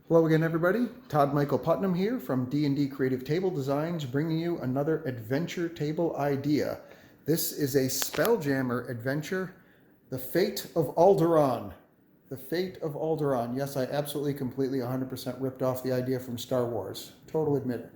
Hello again, everybody. Todd Michael Putnam here from D&D Creative Table Designs, bringing you another adventure table idea. This is a spelljammer adventure, The Fate of Alderan. The Fate of Alderan. Yes, I absolutely, completely, 100% ripped off the idea from Star Wars. Total admit it.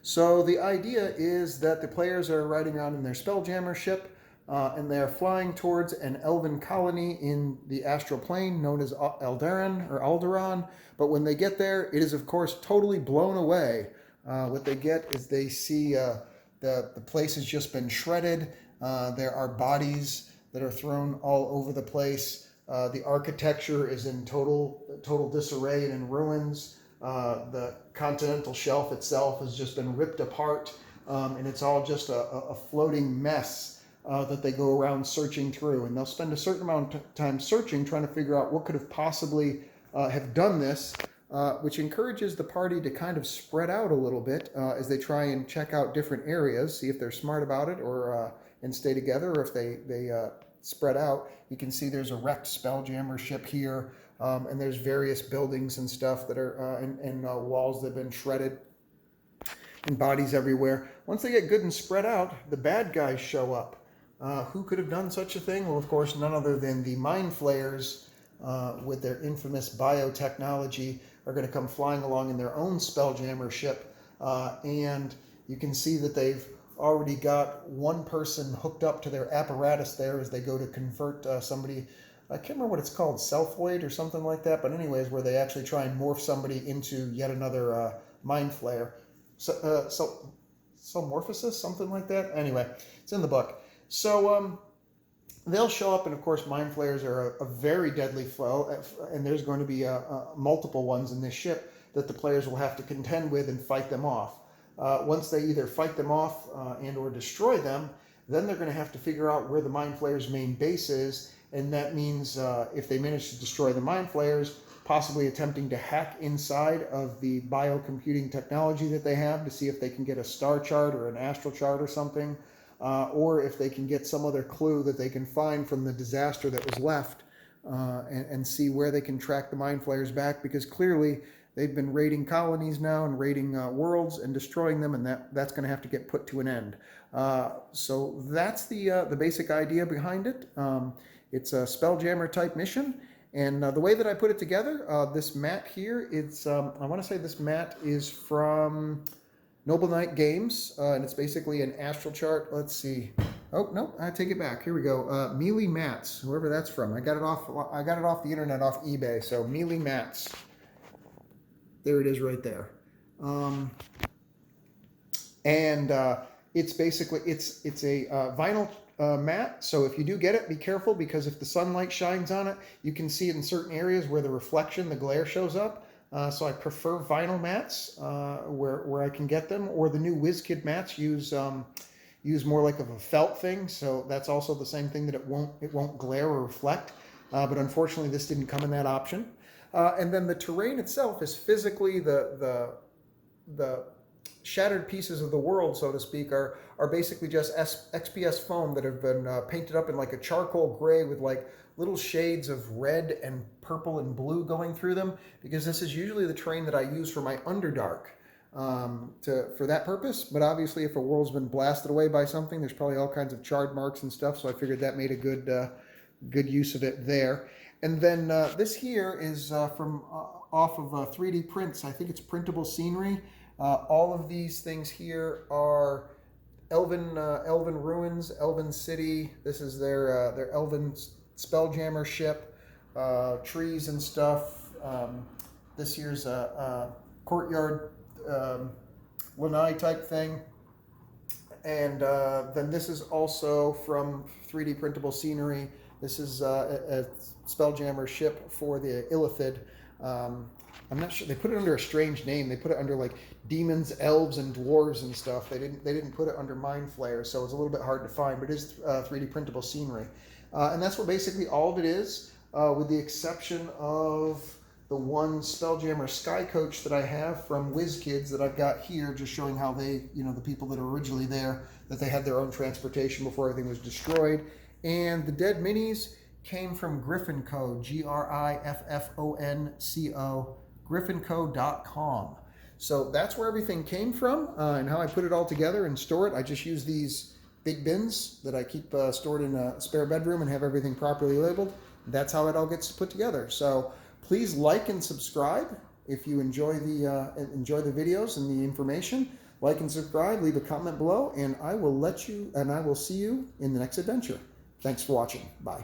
So the idea is that the players are riding around in their spelljammer ship, and they are flying towards an elven colony in the astral plane known as Alderan. But when they get there, it is of course totally blown away. What they get is they see the place has just been shredded. There are bodies that are thrown all over the place. The architecture is in total disarray and in ruins. The continental shelf itself has just been ripped apart, and it's all just a floating mess that they go around searching through. And they'll spend a certain amount of time searching, trying to figure out what could have possibly have done this, which encourages the party to kind of spread out a little bit as they try and check out different areas, see if they're smart about it, or and stay together, or if they spread out. You can see there's a wrecked spelljammer ship here, and there's various buildings and stuff that are and walls that have been shredded, and bodies everywhere. Once they get good and spread out, the bad guys show up. Who could have done such a thing? Well, of course, none other than the Mind Flayers, with their infamous biotechnology, are going to come flying along in their own spelljammer ship, and you can see that they've already got one person hooked up to their apparatus there as they go to convert somebody. I can't remember what it's called, Self-Void or something like that, but anyways, where they actually try and morph somebody into yet another Mind Flayer. Ceremorphosis, something like that. Anyway, it's in the book. So they'll show up, and of course Mind Flayers are a very deadly foe, and there's going to be multiple ones in this ship that the players will have to contend with and fight them off. Once they either fight them off and or destroy them, then they're going to have to figure out where the Mind Flayers' main base is, and that means if they manage to destroy the Mind Flayers, possibly attempting to hack inside of the biocomputing technology that they have to see if they can get a star chart or an astral chart or something. Or if they can get some other clue that they can find from the disaster that was left, and see where they can track the Mind Flayers back, because clearly they've been raiding colonies now and raiding worlds and destroying them, and that's going to have to get put to an end. So that's the basic idea behind it. It's a spelljammer type mission, and the way that I put it together, this mat here, it's I want to say this mat is from Noble Knight Games, and it's basically an astral chart. Let's see. Oh no, I take it back. Here we go. Mealy Mats, whoever that's from. I got it off the internet, off eBay. So Mealy Mats. There it is, right there. And it's basically it's a vinyl mat. So if you do get it, be careful, because if the sunlight shines on it, you can see it in certain areas where the reflection, the glare shows up. So I prefer vinyl mats where I can get them, or the new WizKid mats use more like of a felt thing. So that's also the same thing, that it won't glare or reflect. But unfortunately, this didn't come in that option. And then the terrain itself is physically the shattered pieces of the world, so to speak, are basically just XPS foam that have been painted up in like a charcoal gray with like little shades of red and purple and blue going through them, because this is usually the terrain that I use for my Underdark for that purpose. But obviously, if a world's been blasted away by something, there's probably all kinds of charred marks and stuff, so I figured that made a good use of it there. And then this here is from off of 3D prints. I think it's printable scenery. All of these things here are Elven ruins, Elven city. This is their Elven spelljammer ship, trees and stuff. This here's a courtyard lanai type thing. And then this is also from 3D printable scenery. This is a spelljammer ship for the Illithid. I'm not sure, they put it under a strange name. They put it under like demons, elves, and dwarves and stuff. They didn't put it under Mind Flayers, so it's a little bit hard to find, but it is 3D printable scenery. And that's what basically all of it is, with the exception of the one Spelljammer Sky Coach that I have from WizKids that I've got here, just showing how they, the people that are originally there, that they had their own transportation before everything was destroyed. And the dead minis came from Griffin Co, Grifffonco, griffinco.com. So that's where everything came from and how I put it all together and store it. I just use these big bins that I keep stored in a spare bedroom and have everything properly labeled. That's how it all gets put together. So please like and subscribe if you enjoy the videos and the information. Like and subscribe, leave a comment below, and I will see you in the next adventure. Thanks for watching. Bye.